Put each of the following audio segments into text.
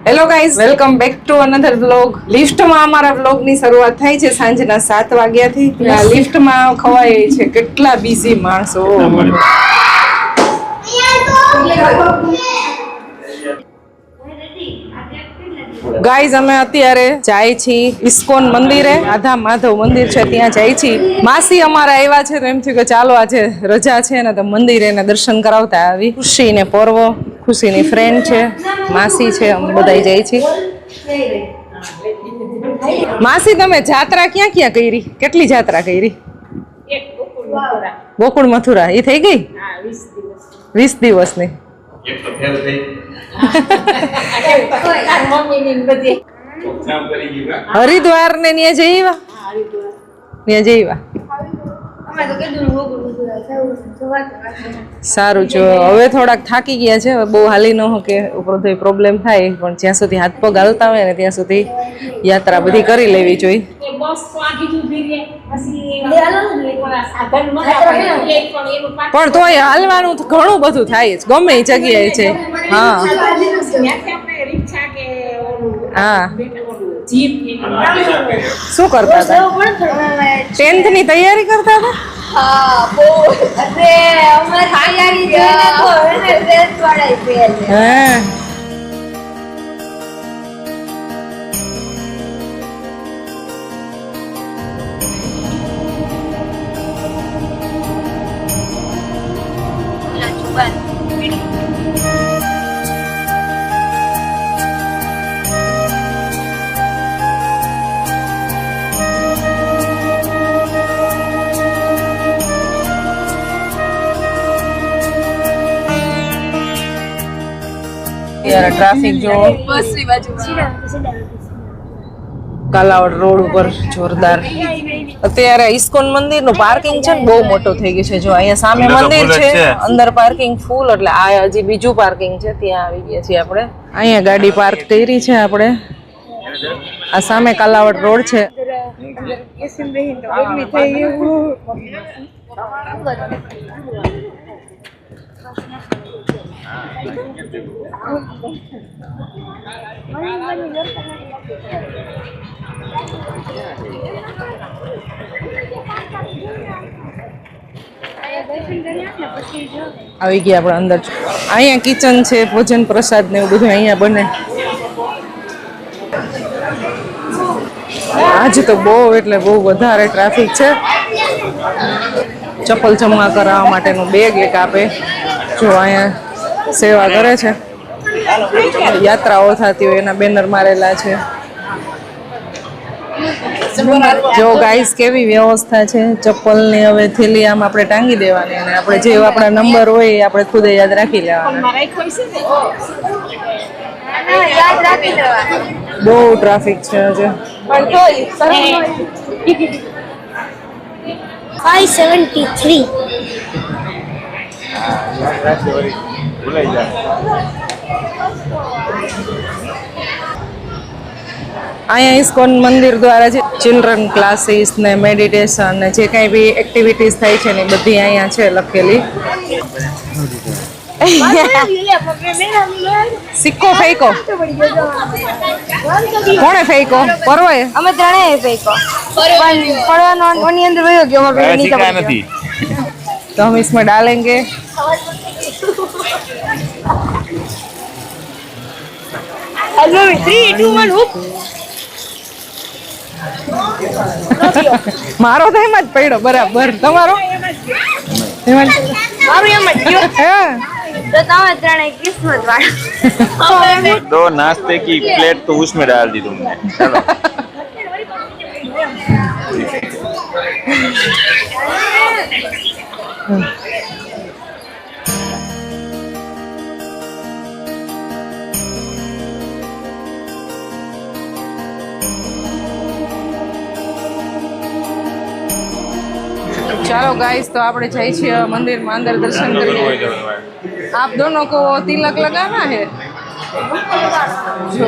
Hello guys, welcome back to another vlog. લિફ્ટમાં અમારા વ્લોગની શરૂઆત થાય છે સાંજના 7 વાગ્યાથી. લિફ્ટમાં ખવાય છે કેટલા બિઝી માણસો. ગાઈઝ, અમે અત્યારે જાય છીએ ઇસ્કોન મંદિરે. રાધા માધવ મંદિર છે ત્યાં જાય છીએ. માસી અમારા આવ્યા છે તો એમ થયું કે ચાલો આજે રજા છે ને તો મંદિરે એને દર્શન કરાવતા આવી. ખુશી ને પર્વ, ખુશીની ફ્રેન્ડ છે, માસી છે, અમે બધા જાય છીએ. માસી, તમે જાત્રા ક્યાં ક્યાં કરી? કેટલી જાત્રા કરી? ગોકુળ મથુરા એ થઈ ગઈ? 20 દિવસની. હરિદ્વાર ને ત્યાં જઈવા? ત્યાં જઈવા. સારું, જો હવે થોડાક થાકી ગયા છે, બહુ હાલી ન કે ઉપરથી પ્રોબ્લેમ થાય, પણ જ્યાં સુધી હાથ પગ હાલતા હોય ને ત્યાં સુધી યાત્રા બધી કરી લેવી જોઈએ. પણ તોય હાલવાનું ઘણું બધું થાય જ, ગમે એ જગ્યાએ છે. હા હા. શું કરતા હતા? 10th ની તૈયારી કરતા હતા? હા, બહુ. એટલે અમારી તૈયારી જોઈને તો એને ડ્રેસ વાળાઈ પહેરે. હા. ટ્રાફિક જો કાલાવડ રોડ ઉપર જોરદાર. અત્યારે ઇસ્કોન મંદિર નું પાર્કિંગ છે ને બહુ મોટું થઈ ગયું છે. જો અહીંયા સામે મંદિર છે, અંદર પાર્કિંગ ફૂલ, એટલે આ હજી બીજું પાર્કિંગ છે, ત્યાં આવી ગયા છીએ આપણે. અહીંયા ગાડી પાર્ક કરી છે આપણે. આ સામે કાલાવડ રોડ છે. આવી ગયા આપણે અંદર. અહીંયા કિચન છે, ભોજન પ્રસાદ ને એવું બધું અહીંયા બને. આજે તો બહુ એટલે બહુ વધારે ટ્રાફિક છે. ચપ્પલ જમા કરાવવા માટેનું બેગ એક આપે. જો અહીંયા સેવા કરે છે, યાત્રાઓ થતી હોય એના બેનર મારેલા છે. જો ગાઈસ કેવી વ્યવસ્થા છે. ચપ્પલની હવે થેલી આમ આપણે ટાંગી દેવાની અને આપણે જે આપણા નંબર હોય એ આપણે ખુદ યાદ રાખી લેવાના. બહુ ટ્રાફિક છે આજે. 573. અહીંયા ઇસ્કોન મંદિર દ્વારા જે ચિલ્ડ્રન ક્લાસીસ ને મેડિટેશન ને જે કાંઈ બી એક્ટિવિટીઝ થાય છે ને બધી અહીંયા છે લખેલી. સિક્કો ફેંકો. કોણે ફેંકો? પરવાએ? અમે ત્રણેય ફેંકો. પણ પડવાનો ઓની અંદર વયો ગયો. અમારે નીચે નથી. तो हम इसमें डालेंगे. Hello 3 2 1 hoop. मारो तो एम ज पड्यो बराबर. તમારો મારું એમ જ ગયો. तो તમે ત્રણેય કિસ્મત વાળા. दो नाश्ते की प्लेट तो उसमें डाल दी तुमने. चलो. ચાલો ગાઈસ, તો આપણે જઈએ છીએ મંદિરમાં અંદર દર્શન કરીએ. आप दोनों को तिलक लगाना है. जो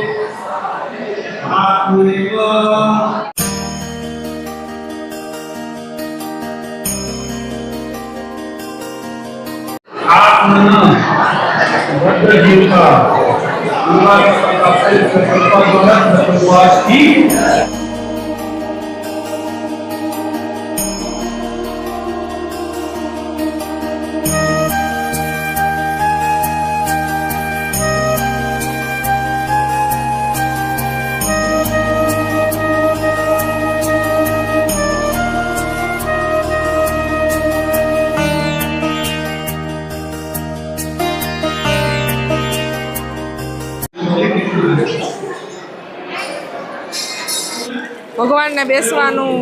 ભગવાનને બેસવાનું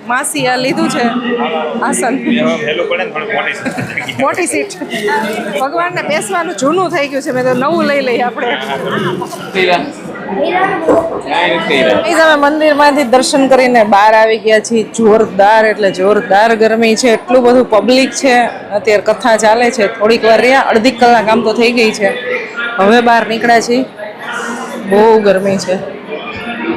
માસી આ લીધું છે આસન, હેલું પડે ને થોડી મોટી જગ્યા. મોટી સીટ. ભગવાનને બેસવાનું જૂનું થઈ ગયું છે, મેં તો નવું લઈ લઈએ આપણે. અમે મંદિરમાંથી દર્શન કરીને બહાર આવી ગયા છીએ. જોરદાર એટલે જોરદાર ગરમી છે, એટલું બધું પબ્લિક છે. અત્યારે કથા ચાલે છે, થોડીક વાર રહ્યા, અડધી કલાક આમ તો થઈ ગઈ છે. હવે બહાર નીકળ્યા છીએ, બહુ ગરમી છે.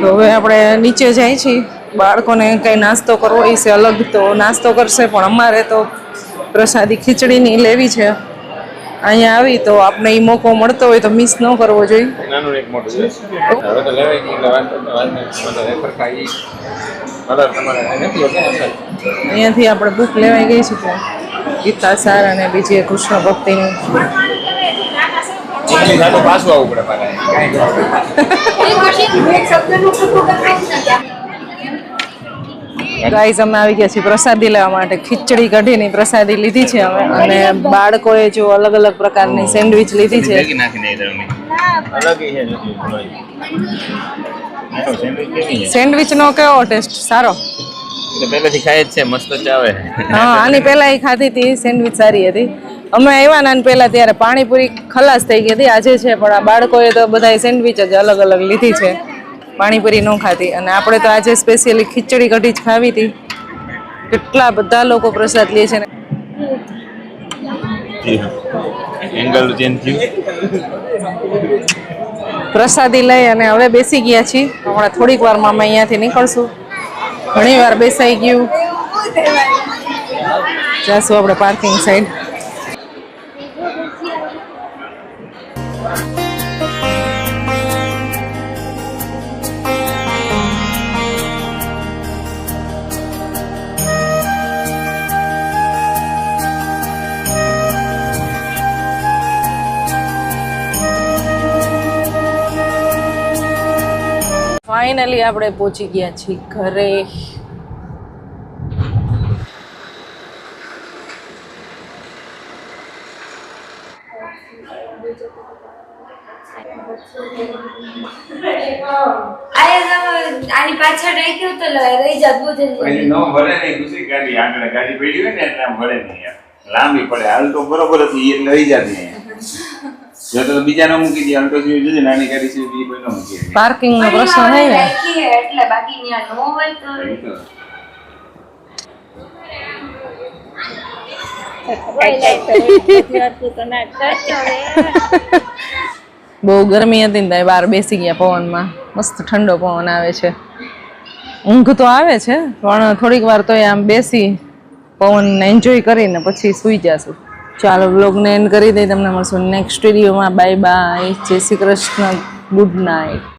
તો હવે આપણે નીચે જાય છીએ. બાળકોને કંઈ નાસ્તો કરવો હોય છે અલગ તો નાસ્તો કરશે, પણ અમારે તો પ્રસાદી ખીચડીની લેવી છે. અહીંયા આવી તો આપણે એ મોકો મળતો હોય તો મિસ ન કરવો જોઈએ. નાનું એક મોટું છે. હવે તો લેવાય નહીં એટલે વાંધો રેફર ખાઈ મતલબ તમારે નથી હોતા ને. અહીંયાથી આપણે બુક લેવાઈ ગઈ છે ગીતા સાર અને બીજી એક કૃષ્ણ ભક્તિની. ઇંગ્લિશ આ તો પાછું આવવું પડે મારે કાંઈ ગાઈઝ અમે આવી ગયા છીએ પ્રસાદી લેવા માટે. ખીચડી કઢીની પ્રસાદી લીધી છે અમે, અને બાળકોએ જો અલગ અલગ પ્રકારની સેન્ડવિચ લીધી છે. નાખીને અલગ છે સેન્ડવિચનો કેવો ટેસ્ટ? સારો. પહેલેથી ખાય જ છે, મસ્ત જ આવે. હા, આની પહેલા એ ખાધી હતી, સેન્ડવિચ સારી હતી. અમે આવ્યા ને પહેલા ત્યારે પાણીપુરી ખલાસ થઈ ગઈ હતી, આજે છે. પણ આ બાળકોએ તો બધા સેન્ડવિચ જ અલગ અલગ લીધી છે, પાણીપુરી ન ખાતી. અને આપણે તો આજે સ્પેશિયલી ખીચડી કઢી જ ખાવી હતી. કેટલા બધા લોકો પ્રસાદ લે છે ને. એંગલ ચેન્જ થયું. પ્રસાદી લઈ અને હવે બેસી ગયા છીએ. હમણાં થોડીક વારમાં અમે અહીંયાથી નીકળશું. ઘણી વાર બેસાઈ ગયું. જાશું આપણે પાર્કિંગ સાઈડ. ફાઇનલી આપણે પહોંચી ગયા છીએ ઘરે. આની પાછળ રાખ્યું તો રહી જાત બહુ જલ્દી. નો ભરે નહીં ખુશી ગાડી આગળ ગાડી પડી હોય ને એટલે આમ ભરે નહીં યાર. લાંબી પડે હાલ તો બરોબર હતી એટલે લઈ જાતી જો તો બીજા નો મૂકી દે. હાલ તો જોજે નાની ગાડી છે બી કોઈ નો મૂકી દે. પાર્કિંગ નો પ્રશ્ન નહીં ને એટલે બાકી ન્યા નો હોય તો બહુ ગરમી હતી ને બહાર બેસી ગયા પવનમાં. મસ્ત ઠંડો પવન આવે છે. ઊંઘ તો આવે છે પણ થોડીક વાર તો આમ બેસી પવન એન્જોય કરીને પછી સૂઈ જશું. ચાલો વ્લોગને એન્ડ કરી દઈ. તમને મળશું નેક્સ્ટ વિડીયોમાં. Bye bye. જય શ્રી કૃષ્ણ. Good night.